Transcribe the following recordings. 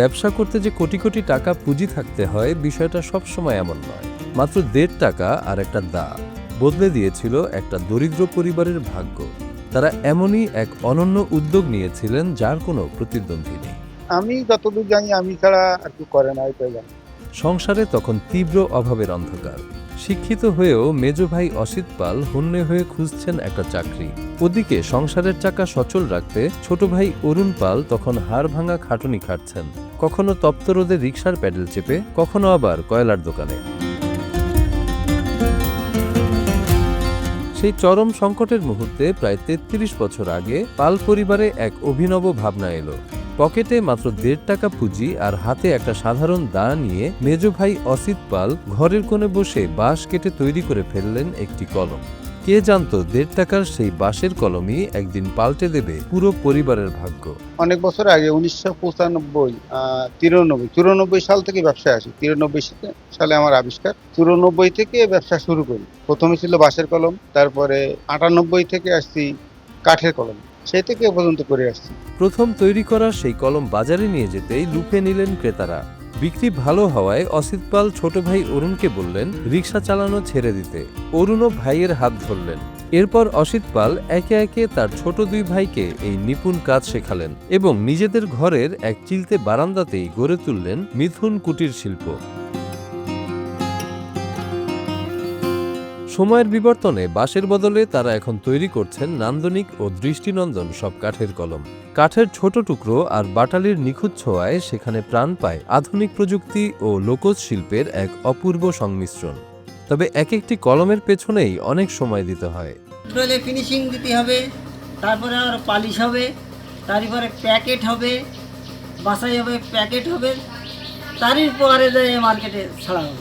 ব্যবসা করতে যে কোটি কোটি টাকা পুঁজি থাকতে হয়, বিষয়টা সবসময় এমন নয়। মাত্র 1.5 টাকা আর একটা দা বদলে দিয়েছিল একটা দরিদ্র পরিবারের ভাগ্য। তারা এমনই এক অনন্য উদ্যোগ নিয়েছিলেন যার কোনো প্রতিদ্বন্দ্বী নেই। আমি যতদূর জানি আমি ছাড়া আর কেউ করে না, এটাই জানি। সংসারে তখন তীব্র অভাবের অন্ধকার। শিক্ষিত হয়েও মেজ ভাই অসিত পাল হন্যে হয়ে খুঁজছেন একটা চাকরি। ওদিকে সংসারের চাকা সচল রাখতে ছোট ভাই অরুণ পাল তখন হাড় ভাঙা খাটুনি খাটছেন, কখনো তপ্ত রোদে রিকশার প্যাডেল চেপে, কখনো আবার কয়লার দোকানে। সেই চরম সংকটের মুহূর্তে প্রায় 33 বছর আগে পাল পরিবারে এক অভিনব ভাবনা এলো। পকেটে মাত্র 1.5 টাকা পুঁজি আর হাতে একটা সাধারণ দা নিয়ে মেজ ভাই অসিত পাল ঘরের কোণে বসে বাঁশ কেটে তৈরি করে ফেললেন একটি কলম। কে জানতো 1.5 টাকার সেই বাঁশের কলমই একদিন পাল্টে দেবে পুরো পরিবারের ভাগ্য। অনেক বছর আগে 1995 94 সাল থেকে ব্যবসায় আসি। 93 সালে আমার আবিষ্কার। 94 থেকে ব্যবসা শুরু করি। প্রথমে ছিল বাঁশের কলম, তারপরে 98 থেকে আসছি কাঠের কলম। সেই থেকে এ পর্যন্ত করে আসছি। প্রথম তৈরি করা সেই কলম বাজারে নিয়ে যেতেই লুফে নিলেন ক্রেতারা। বিক্রি ভালো হওয়ায় অসিত পাল ছোট ভাই অরুণকে বললেন রিকশা চালানো ছেড়ে দিতে। অরুণও ভাইয়ের হাত ধরলেন। এরপর অসিত পাল একে একে তার ছোট 2 ভাইকে এই নিপুণ কাজ শেখালেন এবং নিজেদের ঘরের এক চিলতে বারান্দাতেই গড়ে তুললেন মিথুন কুটির শিল্প। সময়ের বিবর্তনে বাঁশের বদলে তারা এখন তৈরি করছেন নান্দনিক ও দৃষ্টিনন্দন সব কাঠের কলম। কাঠের ছোট টুকরো আর বাটালির নিখুঁত ছোঁয়ায় সেখানে প্রাণ পায় আধুনিক প্রযুক্তি ও লোকজ শিল্পের এক অপূর্ব সংমিশ্রণ। তবে এক একটি কলমের পেছনেই অনেক সময় দিতে হয়। ফিনিশিং দিতে হবে, তারপরে আর পালিশ হবে, তারপরে প্যাকেট হবে, বাসাই হবে, প্যাকেট হবে, তারই পরে মার্কেটে ছাড়া হবে।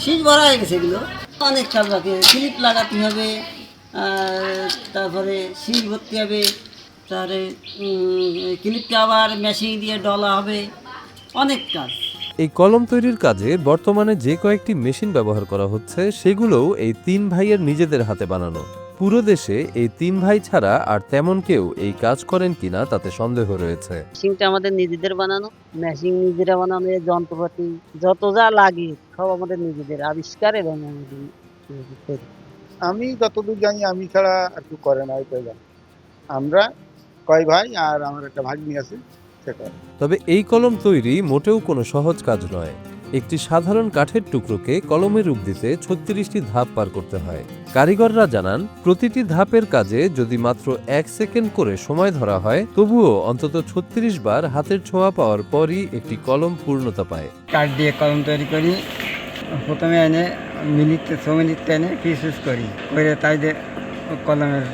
শীষ ভরা হয়ে গেছে এগুলো, অনেক কাজ বাকি। ক্লিপ লাগাতে হবে, তারপরে শীষ ভরতে হবে, তারপরে ক্লিপটা আবার মেশিন দিয়ে ডলা হবে, অনেক কাজ। এই কলম তৈরির কাজে বর্তমানে যে কয়েকটি মেশিন ব্যবহার করা হচ্ছে সেগুলোও এই 3 ভাইয়ের নিজেদের হাতে বানানো। পুরো দেশে এই 3 ভাই ছাড়া আর তেমন কেউ এই কাজ করেন কিনা তাতে সন্দেহ রয়েছে। মেশিনটা আমাদের নিজেদের বানানো, মেশিন নিজেরা বানানো, যন্ত্রপাতি যত যা লাগে সব আমাদের নিজেদের আবিষ্কার এবং আমাদের নিজেদের তৈরি। আমি যতদূর জানি আমি ছাড়া আর কেউ করে না, এটাই জানি। আমরা কয় ভাই আর আমার একটা ভাগ্নি আছে, সেটা। তবে এই কলম তৈরি মোটেও কোনো সহজ কাজ নয়। একটি সাধারণ কাঠের টুকরোকে কলমে রূপ দিতে 36টি ধাপ পার করতে হয়। কারিগররা জানান প্রতিটি ধাপের কাজে যদি মাত্র 1 সেকেন্ড করে সময় ধরা হয়, তবুও অন্তত 36 বার হাতের ছোঁয়া পাওয়ার পরই একটি কলম পূর্ণতা পায়। কাঠ দিয়ে কলম তৈরি করি, প্রথমে এনে মিনিটে 6 মিনিট এনে পিস করি, করে তাই দিয়ে কলমের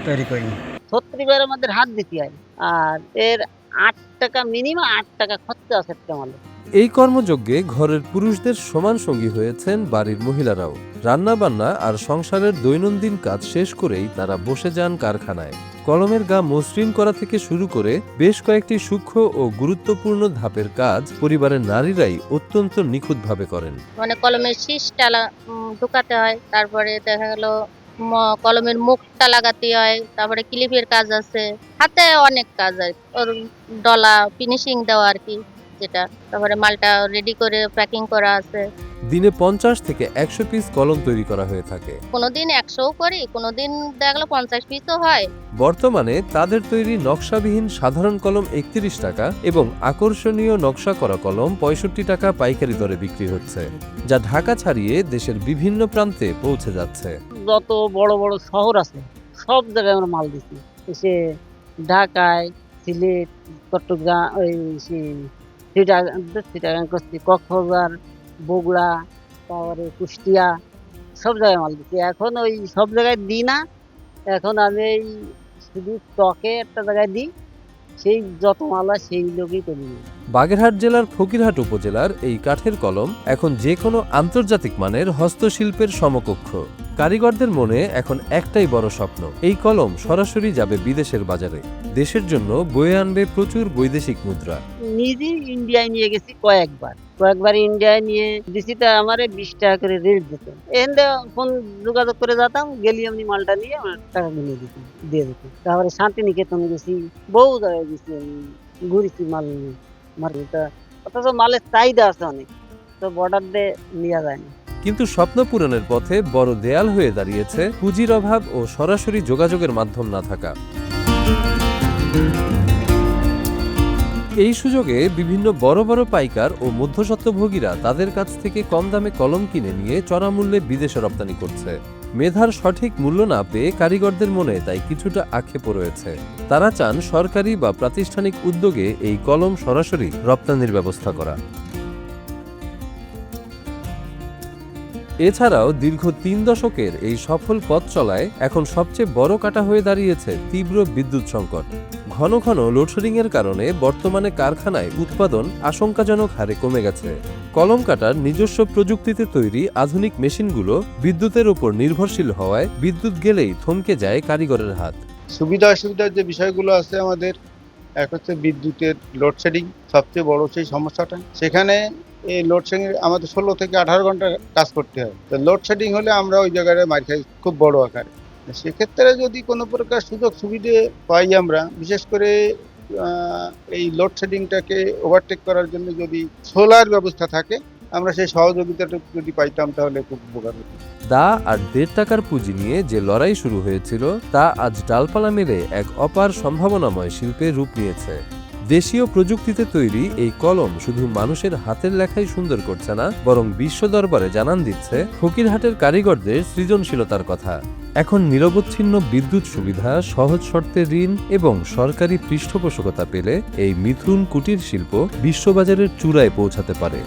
তৈরি করি। 36 বারের মধ্যে হাত দিতে হয়, আর এর 8 টাকা মিনিমাম 8 টাকা খরচা আছে একটা মালে। এই কর্মযজ্ঞে ঘরের পুরুষদের সমান সঙ্গী হয়েছেন বাড়ির মহিলারাও। রান্নাবান্না আর সংসারের দৈনন্দিন কাজ শেষ করেই তারা বসে যান কারখানায়। কলমের গা মসৃণ করা থেকে শুরু করে বেশ কয়েকটি সূক্ষ্ম ও গুরুত্বপূর্ণ ধাপের কাজ পরিবারের নারীরাই অত্যন্ত নিখুঁতভাবে করেন। মানে কলমের শীষটা ঢুকাতে হয়, তারপরে দেখা গেল কলমের মুখটা লাগাতে হয়, তারপরে ক্লিপের কাজ আছে, হাতে অনেক কাজ আর ওর ডলা ফিনিশিং দেওয়া আর কি, যেটা তারপরে মালটা রেডি করে প্যাকিং করা আছে। দিনে 50 থেকে 100 পিস কলম তৈরি করা হয়ে থাকে। কোনোদিন 100ও করি, কোনোদিন দেখা গেল 50 পিসও হয়। বর্তমানে তাদের তৈরি নকশাবিহীন সাধারণ কলম 31 টাকা এবং আকর্ষণীয় নকশা করা কলম 65 টাকা পাইকারি দরে বিক্রি হচ্ছে, যা ঢাকা ছাড়িয়ে দেশের বিভিন্ন প্রান্তে পৌঁছে যাচ্ছে। যত বড় বড় শহর আছে সব জায়গায় আমরা মাল দিচ্ছি। সে ঢাকায়, সিলেট, চট্টগ্রাম, ওই চিটাগাং করছি, কক্সবাজার, বগুড়া, তারপরে কুষ্টিয়া, সব জায়গায় মাল দিচ্ছি। এখন ওই সব জায়গায় দিই না, এখন আমি এই শুধু স্টকে একটা জায়গায় দিই, সেই যত মাল হয় সেই লোকই তৈরি করি। বাগেরহাট জেলার ফকিরহাট উপজেলার এই কাঠের কলম এখন যে কোনো আন্তর্জাতিক মানের হস্তশিল্পের সমকক্ষ। কারিগরদের মনে এখন একটাই বড় স্বপ্ন, এই কলম সরাসরি যাবে বিদেশের বাজারে, দেশের জন্য বয়ে আনবে প্রচুর বৈদেশিক মুদ্রা। নিজেই ইন্ডিয়ায় নিয়ে গেছি কয়েকবার ইন্ডিয়ায় নিয়ে দিছি, তা আমার 20 টাকা করে রেট দিত। এখানে ফোন যোগাযোগ করে যেতাম, গেলি এমনি মালটা নিয়ে আমার টাকা দিয়ে দিত। তারপরে শান্তিনিকেতন গেছি, বহু জায়গায় গেছি, আমি ঘুরেছি মাল নিয়ে। মার্কেটটা, অথচ মালের চাহিদা আছে অনেক, তো বর্ডার দিয়ে নেওয়া যায় না। কিন্তু স্বপ্ন পূরণের পথে বড় দেয়াল হয়ে দাঁড়িয়েছে পুঁজির অভাব ও সরাসরি যোগাযোগের মাধ্যম না থাকা। এই সুযোগে বিভিন্ন বড় বড় পাইকার ও মধ্যস্বত্বভোগীরা তাদের কাছ থেকে কম দামে কলম কিনে নিয়ে চড়া মূল্যে বিদেশে রপ্তানি করছে। মেধার সঠিক মূল্য না পেয়ে কারিগরদের মনে তাই কিছুটা আক্ষেপও রয়েছে। তারা চান সরকারি বা প্রাতিষ্ঠানিক উদ্যোগে এই কলম সরাসরি রপ্তানির ব্যবস্থা করা। এছাড়াও দীর্ঘ ৩ দশকের এই সফল পথ চলায় এখন সবচেয়ে বড় কাটা হয়ে দাঁড়িয়েছে তীব্র বিদ্যুৎ সংকট। ঘন ঘন লোডশেডিং এর কারণে বর্তমানে কারখানায় উৎপাদন আশঙ্কাজনক হারে কমে গেছে। কলম কাটার নিজস্ব প্রযুক্তিতে তৈরি আধুনিক মেশিনগুলো বিদ্যুতের উপর নির্ভরশীল হওয়ায় বিদ্যুৎ গেলেই থমকে যায় কারিগরের হাত। সুবিধা অসুবিধার যে বিষয়গুলো আছে আমাদের, এক হচ্ছে বিদ্যুতের লোডশেডিং সবচেয়ে বড় সেই সমস্যাটা। সেখানে এই লোডশেডিং আমাদের 16 থেকে 18 ঘন্টা কাজ করতে হয়। তো লোডশেডিং হলে আমরা ওই জায়গায় মার খাই খুব বড় আকারে। সেক্ষেত্রে যদি কোনো প্রকার সুযোগ সুবিধে পাই আমরা, বিশেষ করে এই লোডশেডিংটাকে ওভারটেক করার জন্য যদি সোলার ব্যবস্থা থাকে, আমরা সেই সহযোগিতাটা যদি পাইতাম তাহলে খুব উপকার হতো। দা আর 1.5 টাকার পুঁজি নিয়ে যে লড়াই শুরু হয়েছিল তা আজ ডালপালা মেলে এক অপার সম্ভাবনাময় শিল্পে রূপ নিয়েছে। দেশীয় প্রযুক্তিতে তৈরি এই কলম শুধু মানুষের হাতের লেখাই সুন্দর করছে না, বরং বিশ্ব দরবারে জানান দিচ্ছে ফকিরহাটের কারিগরদের সৃজনশীলতার কথা। এখন নিরবচ্ছিন্ন বিদ্যুৎ সুবিধা, সহজ শর্তে ঋণ এবং সরকারি পৃষ্ঠপোষকতা পেলে এই মিথুন কুটির শিল্প বিশ্ববাজারের চূড়ায় পৌঁছাতে পারে।